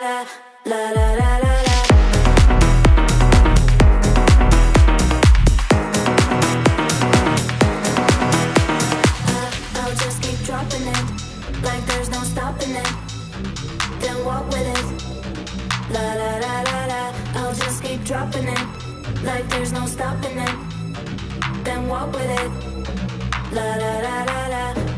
La la la la la. I'll just keep dropping it, like there's no stopping it. Then walk with it. La la la la la. I'll just keep dropping it, like there's no stopping it. Then walk with it. La la la la la.